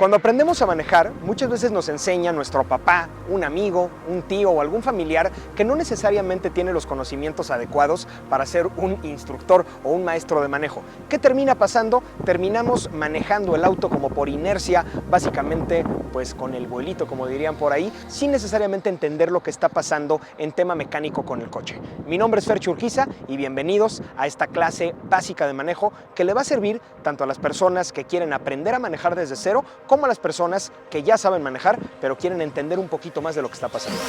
Cuando aprendemos a manejar, muchas veces nos enseña nuestro papá, un amigo, un tío o algún familiar que no necesariamente tiene los conocimientos adecuados para ser un instructor o un maestro de manejo. ¿Qué termina pasando? Terminamos manejando el auto como por inercia, básicamente pues con el vuelito, como dirían por ahí, sin necesariamente entender lo que está pasando en tema mecánico con el coche. Mi nombre es Fercho Urquiza y bienvenidos a esta clase básica de manejo que le va a servir tanto a las personas que quieren aprender a manejar desde cero como a las personas que ya saben manejar, pero quieren entender un poquito más de lo que está pasando.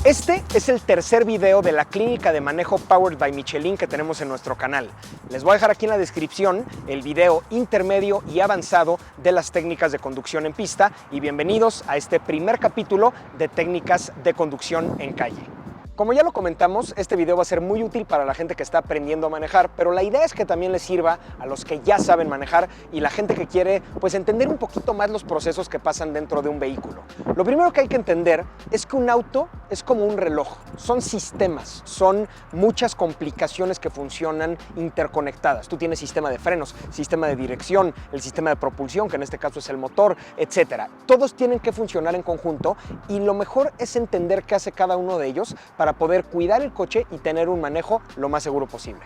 Este es el tercer video de la clínica de manejo Powered by Michelin que tenemos en nuestro canal. Les voy a dejar aquí en la descripción el video intermedio y avanzado de las técnicas de conducción en pista y bienvenidos a este primer capítulo de técnicas de conducción en calle. Como ya lo comentamos, este video va a ser muy útil para la gente que está aprendiendo a manejar, pero la idea es que también les sirva a los que ya saben manejar y la gente que quiere pues entender un poquito más los procesos que pasan dentro de un vehículo. Lo primero que hay que entender es que un auto es como un reloj, son sistemas, son muchas complicaciones que funcionan interconectadas. Tú tienes sistema de frenos, sistema de dirección, el sistema de propulsión, que en este caso es el motor, etc. Todos tienen que funcionar en conjunto y lo mejor es entender qué hace cada uno de ellos para poder cuidar el coche y tener un manejo lo más seguro posible.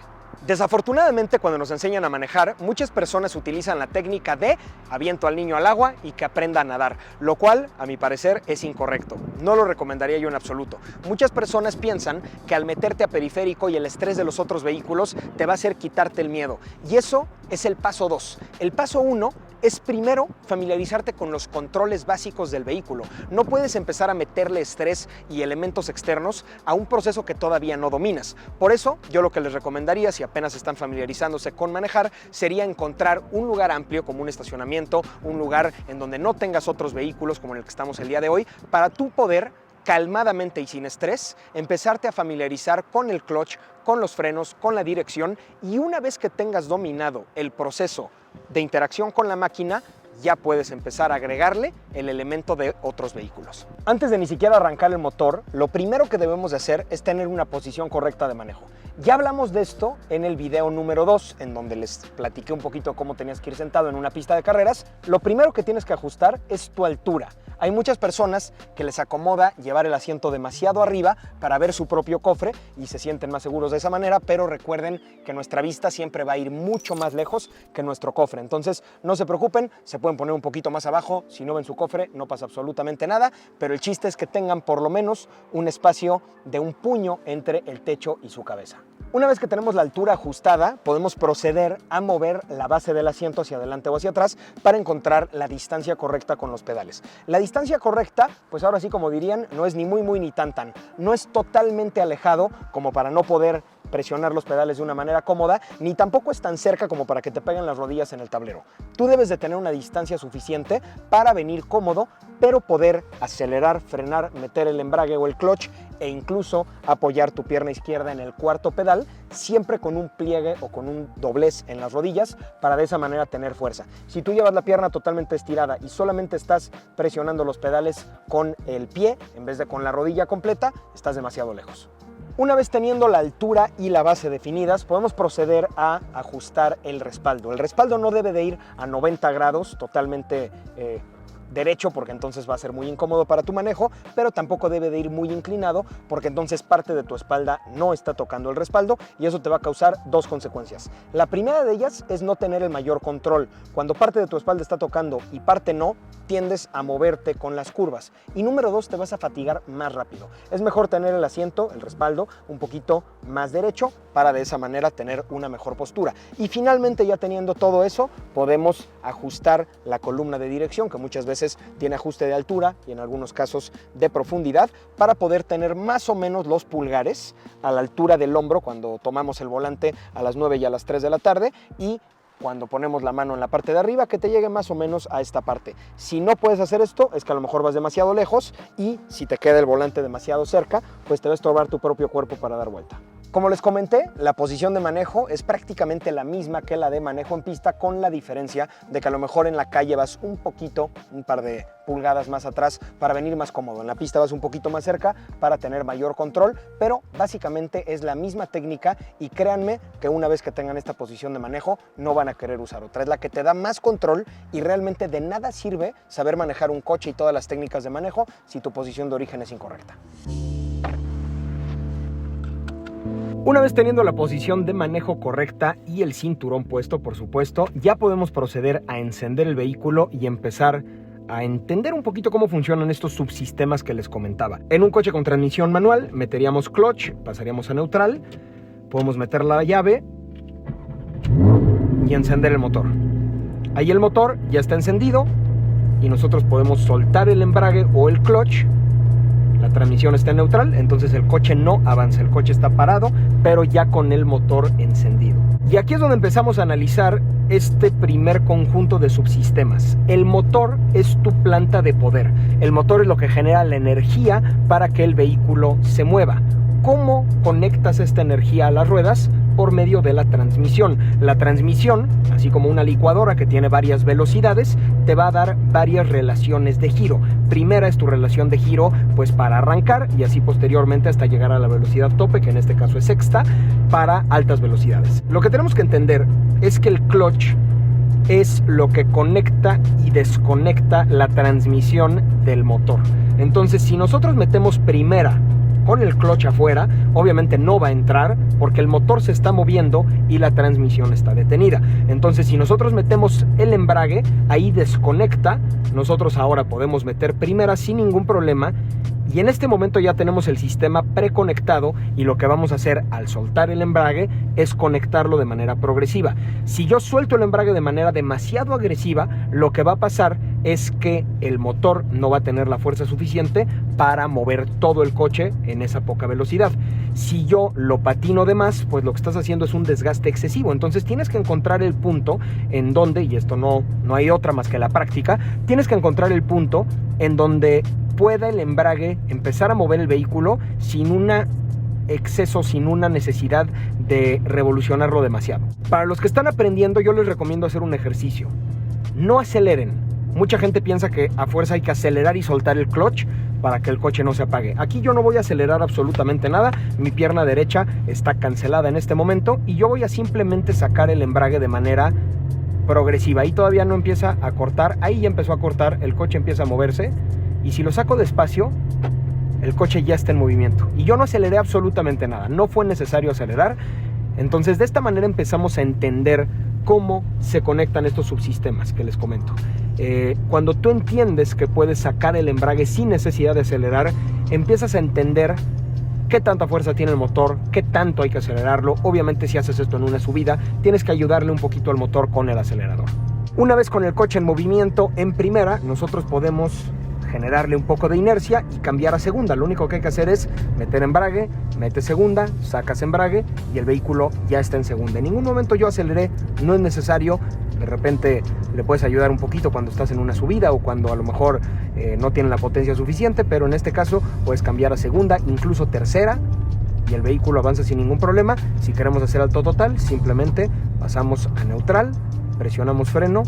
Desafortunadamente, cuando nos enseñan a manejar, muchas personas utilizan la técnica de aviento al niño al agua y que aprenda a nadar, lo cual, a mi parecer, es incorrecto. No lo recomendaría yo en absoluto. Muchas personas piensan que al meterte a periférico y el estrés de los otros vehículos te va a hacer quitarte el miedo. Y eso es el paso 2. El paso 1 es primero familiarizarte con los controles básicos del vehículo. No puedes empezar a meterle estrés y elementos externos a un proceso que todavía no dominas. Por eso, yo lo que les recomendaría, si apenas están familiarizándose con manejar, sería encontrar un lugar amplio como un estacionamiento, un lugar en donde no tengas otros vehículos como en el que estamos el día de hoy, para tú poder calmadamente y sin estrés, empezarte a familiarizar con el clutch, con los frenos, con la dirección, y una vez que tengas dominado el proceso de interacción con la máquina, ya puedes empezar a agregarle el elemento de otros vehículos. Antes de ni siquiera arrancar el motor, lo primero que debemos de hacer es tener una posición correcta de manejo. Ya hablamos de esto en el video número 2, en donde les platiqué un poquito cómo tenías que ir sentado en una pista de carreras. Lo primero que tienes que ajustar es tu altura. Hay muchas personas que les acomoda llevar el asiento demasiado arriba para ver su propio cofre y se sienten más seguros de esa manera, pero recuerden que nuestra vista siempre va a ir mucho más lejos que nuestro cofre. Entonces, no se preocupen, se pueden poner un poquito más abajo. Si no ven su cofre, no pasa absolutamente nada, pero el chiste es que tengan por lo menos un espacio de un puño entre el techo y su cabeza. Una vez que tenemos la altura ajustada, podemos proceder a mover la base del asiento hacia adelante o hacia atrás para encontrar la distancia correcta con los pedales. La distancia correcta, pues ahora sí, como dirían, no es ni muy ni tan. No es totalmente alejado como para no poder presionar los pedales de una manera cómoda, ni tampoco es tan cerca como para que te peguen las rodillas en el tablero. Tú debes de tener una distancia suficiente para venir cómodo, pero poder acelerar, frenar, meter el embrague o el clutch e incluso apoyar tu pierna izquierda en el cuarto pedal, siempre con un pliegue o con un doblez en las rodillas para de esa manera tener fuerza. Si tú llevas la pierna totalmente estirada y solamente estás presionando los pedales con el pie en vez de con la rodilla completa, estás demasiado lejos. Una vez teniendo la altura y la base definidas, podemos proceder a ajustar el respaldo. El respaldo no debe de ir a 90 grados totalmente derecho, porque entonces va a ser muy incómodo para tu manejo, pero tampoco debe de ir muy inclinado, porque entonces parte de tu espalda no está tocando el respaldo y eso te va a causar dos consecuencias. La primera de ellas es no tener el mayor control. Cuando parte de tu espalda está tocando y parte no, tiendes a moverte con las curvas. Y número 2, te vas a fatigar más rápido. Es mejor tener el asiento, el respaldo, un poquito más derecho para de esa manera tener una mejor postura. Y finalmente, ya teniendo todo eso, podemos ajustar la columna de dirección, que muchas veces tiene ajuste de altura y en algunos casos de profundidad, para poder tener más o menos los pulgares a la altura del hombro cuando tomamos el volante a las 9 y a las 3 de la tarde y cuando ponemos la mano en la parte de arriba, que te llegue más o menos a esta parte. Si no puedes hacer esto, es que a lo mejor vas demasiado lejos y si te queda el volante demasiado cerca, pues te va a estorbar tu propio cuerpo para dar vuelta. Como les comenté, la posición de manejo es prácticamente la misma que la de manejo en pista, con la diferencia de que a lo mejor en la calle vas un par de pulgadas más atrás para venir más cómodo. En la pista vas un poquito más cerca para tener mayor control, pero básicamente es la misma técnica y créanme que una vez que tengan esta posición de manejo no van a querer usar otra. Es la que te da más control y realmente de nada sirve saber manejar un coche y todas las técnicas de manejo si tu posición de origen es incorrecta. Una vez teniendo la posición de manejo correcta y el cinturón puesto, por supuesto, ya podemos proceder a encender el vehículo y empezar a entender un poquito cómo funcionan estos subsistemas que les comentaba. En un coche con transmisión manual meteríamos clutch, pasaríamos a neutral, podemos meter la llave y encender el motor. Ahí el motor ya está encendido y nosotros podemos soltar el embrague o el clutch. La transmisión está en neutral, entonces el coche no avanza, el coche está parado, pero ya con el motor encendido. Y aquí es donde empezamos a analizar este primer conjunto de subsistemas. El motor es tu planta de poder. El motor es lo que genera la energía para que el vehículo se mueva. ¿Cómo conectas esta energía a las ruedas? Por medio de la transmisión. La transmisión, así como una licuadora que tiene varias velocidades, te va a dar varias relaciones de giro. Primera es tu relación de giro, pues para arrancar, y así posteriormente hasta llegar a la velocidad tope, que en este caso es sexta, para altas velocidades. Lo que tenemos que entender es que el clutch es lo que conecta y desconecta la transmisión del motor. Entonces, si nosotros metemos primera con el clutch afuera, obviamente no va a entrar porque el motor se está moviendo y la transmisión está detenida. Entonces, si nosotros metemos el embrague, ahí desconecta. Nosotros ahora podemos meter primera sin ningún problema y en este momento ya tenemos el sistema preconectado y lo que vamos a hacer al soltar el embrague es conectarlo de manera progresiva. Si yo suelto el embrague de manera demasiado agresiva, lo que va a pasar es que el motor no va a tener la fuerza suficiente para mover todo el coche en esa poca velocidad. Si yo lo patino de más, pues lo que estás haciendo es un desgaste excesivo. Entonces tienes que encontrar el punto en donde, y esto no hay otra más que la práctica, tienes que encontrar el punto en donde pueda el embrague empezar a mover el vehículo sin un exceso, sin una necesidad de revolucionarlo demasiado. Para los que están aprendiendo, yo les recomiendo hacer un ejercicio. No aceleren. Mucha gente piensa que a fuerza hay que acelerar y soltar el clutch para que el coche no se apague. Aquí yo no voy a acelerar absolutamente nada. Mi pierna derecha está cancelada en este momento y yo voy a simplemente sacar el embrague de manera progresiva. Ahí todavía no empieza a cortar. Ahí ya empezó a cortar. El coche empieza a moverse. Y si lo saco despacio, el coche ya está en movimiento. Y yo no aceleré absolutamente nada. No fue necesario acelerar. Entonces, de esta manera empezamos a entender cómo se conectan estos subsistemas que les comento. Cuando tú entiendes que puedes sacar el embrague sin necesidad de acelerar, empiezas a entender qué tanta fuerza tiene el motor, qué tanto hay que acelerarlo. Obviamente, si haces esto en una subida, tienes que ayudarle un poquito al motor con el acelerador. Una vez con el coche en movimiento en primera, nosotros podemos generarle un poco de inercia y cambiar a segunda. Lo único que hay que hacer es meter embrague, metes segunda, sacas embrague y el vehículo ya está en segunda. En ningún momento yo aceleré, no es necesario. De repente le puedes ayudar un poquito cuando estás en una subida o cuando a lo mejor no tiene la potencia suficiente, pero en este caso puedes cambiar a segunda, incluso tercera, y el vehículo avanza sin ningún problema. Si queremos hacer alto total, simplemente pasamos a neutral, presionamos freno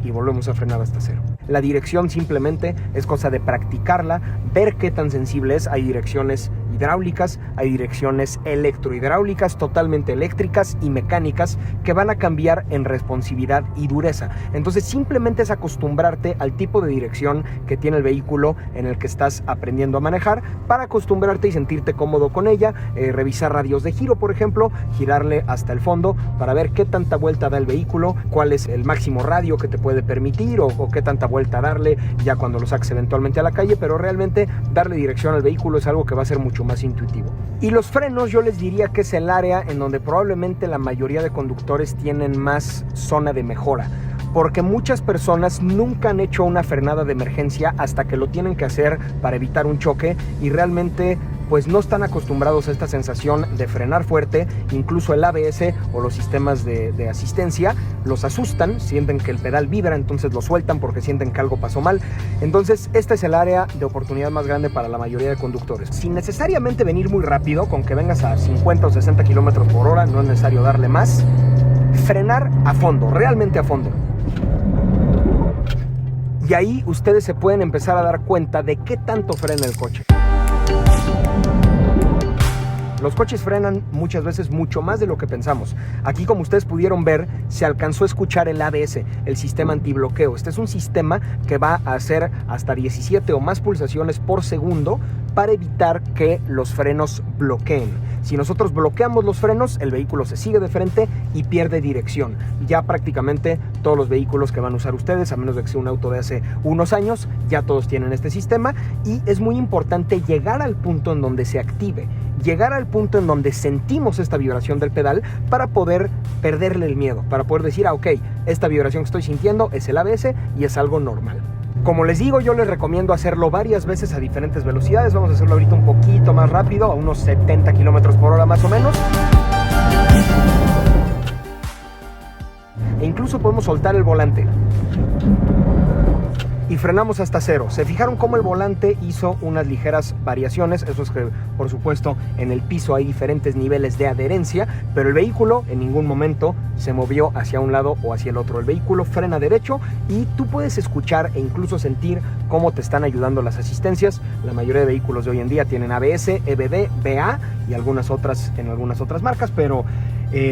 y volvemos a frenar hasta cero. La dirección simplemente es cosa de practicarla, ver qué tan sensible es. Hay direcciones hidráulicas, hay direcciones electrohidráulicas, totalmente eléctricas y mecánicas, que van a cambiar en responsividad y dureza. Entonces simplemente es acostumbrarte al tipo de dirección que tiene el vehículo en el que estás aprendiendo a manejar, para acostumbrarte y sentirte cómodo con ella. Revisar radios de giro, por ejemplo, girarle hasta el fondo para ver qué tanta vuelta da el vehículo, cuál es el máximo radio que te puede permitir o qué tanta vuelta darle ya cuando lo saques eventualmente a la calle, pero realmente darle dirección al vehículo es algo que va a ser mucho más intuitivo. Y los frenos, yo les diría que es el área en donde probablemente la mayoría de conductores tienen más zona de mejora, porque muchas personas nunca han hecho una frenada de emergencia hasta que lo tienen que hacer para evitar un choque, y realmente pues no están acostumbrados a esta sensación de frenar fuerte. Incluso el ABS o los sistemas de asistencia los asustan, sienten que el pedal vibra, entonces lo sueltan porque sienten que algo pasó mal. Entonces este es el área de oportunidad más grande para la mayoría de conductores. Sin necesariamente venir muy rápido, con que vengas a 50 o 60 kilómetros por hora, no es necesario darle más. Frenar a fondo, realmente a fondo. Y ahí ustedes se pueden empezar a dar cuenta de qué tanto frena el coche. Los coches frenan muchas veces mucho más de lo que pensamos. Aquí, como ustedes pudieron ver, se alcanzó a escuchar el ABS, el sistema antibloqueo. Este es un sistema que va a hacer hasta 17 o más pulsaciones por segundo para evitar que los frenos bloqueen. Si nosotros bloqueamos los frenos, el vehículo se sigue de frente y pierde dirección. Ya prácticamente todos los vehículos que van a usar ustedes, a menos de que sea un auto de hace unos años, ya todos tienen este sistema, y es muy importante llegar al punto en donde se active, llegar al punto en donde sentimos esta vibración del pedal para poder perderle el miedo, para poder decir, ok, esta vibración que estoy sintiendo es el ABS y es algo normal. Como les digo, yo les recomiendo hacerlo varias veces a diferentes velocidades. Vamos a hacerlo ahorita un poquito más rápido, a unos 70 kilómetros por hora más o menos. E incluso podemos soltar el volante. Y frenamos hasta cero. ¿Se fijaron cómo el volante hizo unas ligeras variaciones? Eso es que, por supuesto, en el piso hay diferentes niveles de adherencia, pero el vehículo en ningún momento se movió hacia un lado o hacia el otro. El vehículo frena derecho y tú puedes escuchar e incluso sentir cómo te están ayudando las asistencias. La mayoría de vehículos de hoy en día tienen ABS, EBD, BA y algunas otras en algunas otras marcas, pero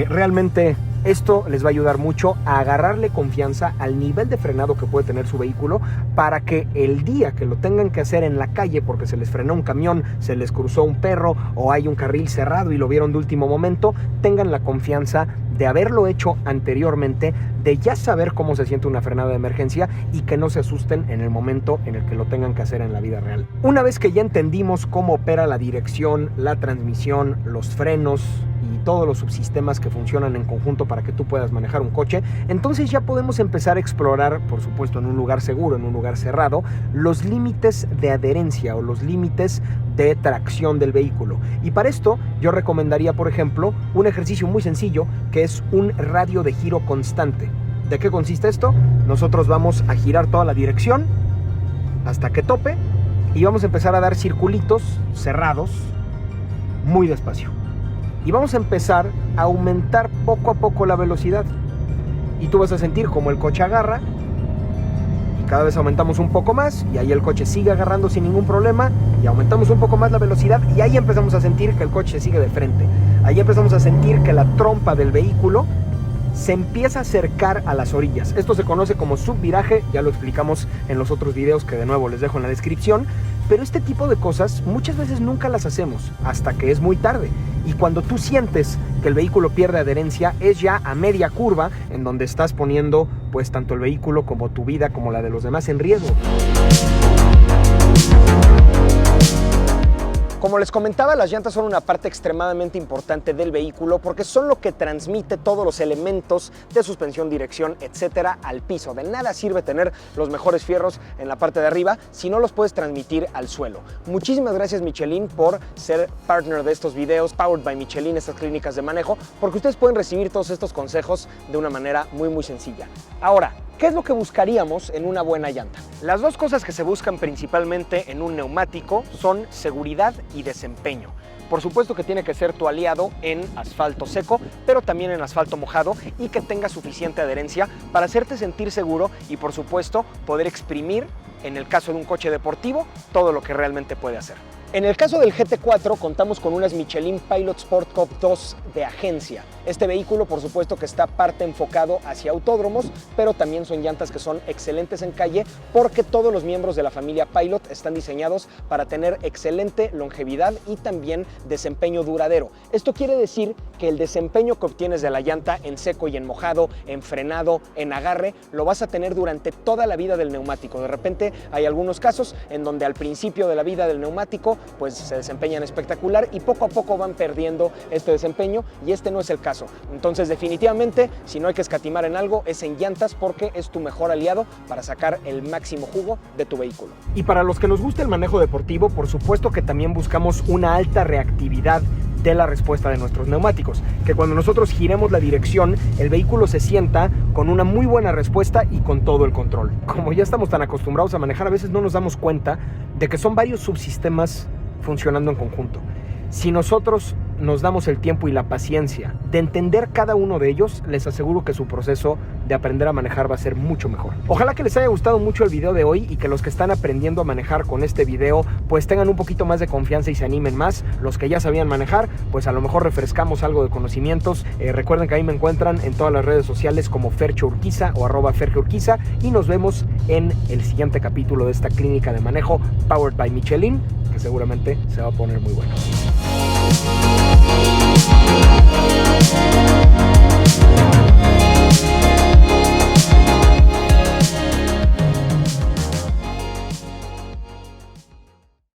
realmente esto les va a ayudar mucho a agarrarle confianza al nivel de frenado que puede tener su vehículo, para que el día que lo tengan que hacer en la calle porque se les frenó un camión, se les cruzó un perro o hay un carril cerrado y lo vieron de último momento, tengan la confianza de haberlo hecho anteriormente, de ya saber cómo se siente una frenada de emergencia y que no se asusten en el momento en el que lo tengan que hacer en la vida real. Una vez que ya entendimos cómo opera la dirección, la transmisión, los frenos y todos los subsistemas que funcionan en conjunto para que tú puedas manejar un coche, entonces ya podemos empezar a explorar, por supuesto en un lugar seguro, en un lugar cerrado, los límites de adherencia o los límites de tracción del vehículo. Y para esto yo recomendaría, por ejemplo, un ejercicio muy sencillo que es un radio de giro constante. ¿De qué consiste esto? Nosotros vamos a girar toda la dirección hasta que tope y vamos a empezar a dar circulitos cerrados muy despacio. Y vamos a empezar a aumentar poco a poco la velocidad. Y tú vas a sentir como el coche agarra. Y cada vez aumentamos un poco más. Y ahí el coche sigue agarrando sin ningún problema. Y aumentamos un poco más la velocidad. Y ahí empezamos a sentir que el coche sigue de frente. Ahí empezamos a sentir que la trompa del vehículo se empieza a acercar a las orillas. Esto se conoce como subviraje. Ya lo explicamos en los otros videos que de nuevo les dejo en la descripción. Pero este tipo de cosas muchas veces nunca las hacemos hasta que es muy tarde. Y cuando tú sientes que el vehículo pierde adherencia, es ya a media curva en donde estás poniendo pues tanto el vehículo como tu vida como la de los demás en riesgo. Como les comentaba, las llantas son una parte extremadamente importante del vehículo porque son lo que transmite todos los elementos de suspensión, dirección, etcétera, al piso. De nada sirve tener los mejores fierros en la parte de arriba si no los puedes transmitir al suelo. Muchísimas gracias, Michelin, por ser partner de estos videos, Powered by Michelin, estas clínicas de manejo, porque ustedes pueden recibir todos estos consejos de una manera muy sencilla. Ahora, ¿qué es lo que buscaríamos en una buena llanta? Las dos cosas que se buscan principalmente en un neumático son seguridad y desempeño. Por supuesto que tiene que ser tu aliado en asfalto seco, pero también en asfalto mojado, y que tenga suficiente adherencia para hacerte sentir seguro y, por supuesto, poder exprimir, en el caso de un coche deportivo, todo lo que realmente puede hacer. En el caso del GT4 contamos con unas Michelin Pilot Sport Cup 2 de agencia. Este vehículo, por supuesto, que está parte enfocado hacia autódromos, pero también son llantas que son excelentes en calle porque todos los miembros de la familia Pilot están diseñados para tener excelente longevidad y también desempeño duradero. Esto quiere decir que el desempeño que obtienes de la llanta en seco y en mojado, en frenado, en agarre, lo vas a tener durante toda la vida del neumático. De repente hay algunos casos en donde al principio de la vida del neumático pues se desempeñan espectacular y poco a poco van perdiendo este desempeño, y este no es el caso. Entonces definitivamente, si no hay que escatimar en algo, es en llantas, porque es tu mejor aliado para sacar el máximo jugo de tu vehículo. Y para los que nos gusta el manejo deportivo, por supuesto que también buscamos una alta reactividad de la respuesta de nuestros neumáticos, que cuando nosotros giremos la dirección, el vehículo se sienta con una muy buena respuesta y con todo el control. Como ya estamos tan acostumbrados a manejar, a veces no nos damos cuenta de que son varios subsistemas funcionando en conjunto. Si nosotros nos damos el tiempo y la paciencia de entender cada uno de ellos, les aseguro que su proceso de aprender a manejar va a ser mucho mejor. Ojalá que les haya gustado mucho el video de hoy y que los que están aprendiendo a manejar con este video pues tengan un poquito más de confianza y se animen más. Los que ya sabían manejar, pues a lo mejor refrescamos algo de conocimientos. Recuerden que ahí me encuentran en todas las redes sociales como Fercho Urquiza o @FerchoUrquiza, y nos vemos en el siguiente capítulo de esta clínica de manejo Powered by Michelin, que seguramente se va a poner muy bueno.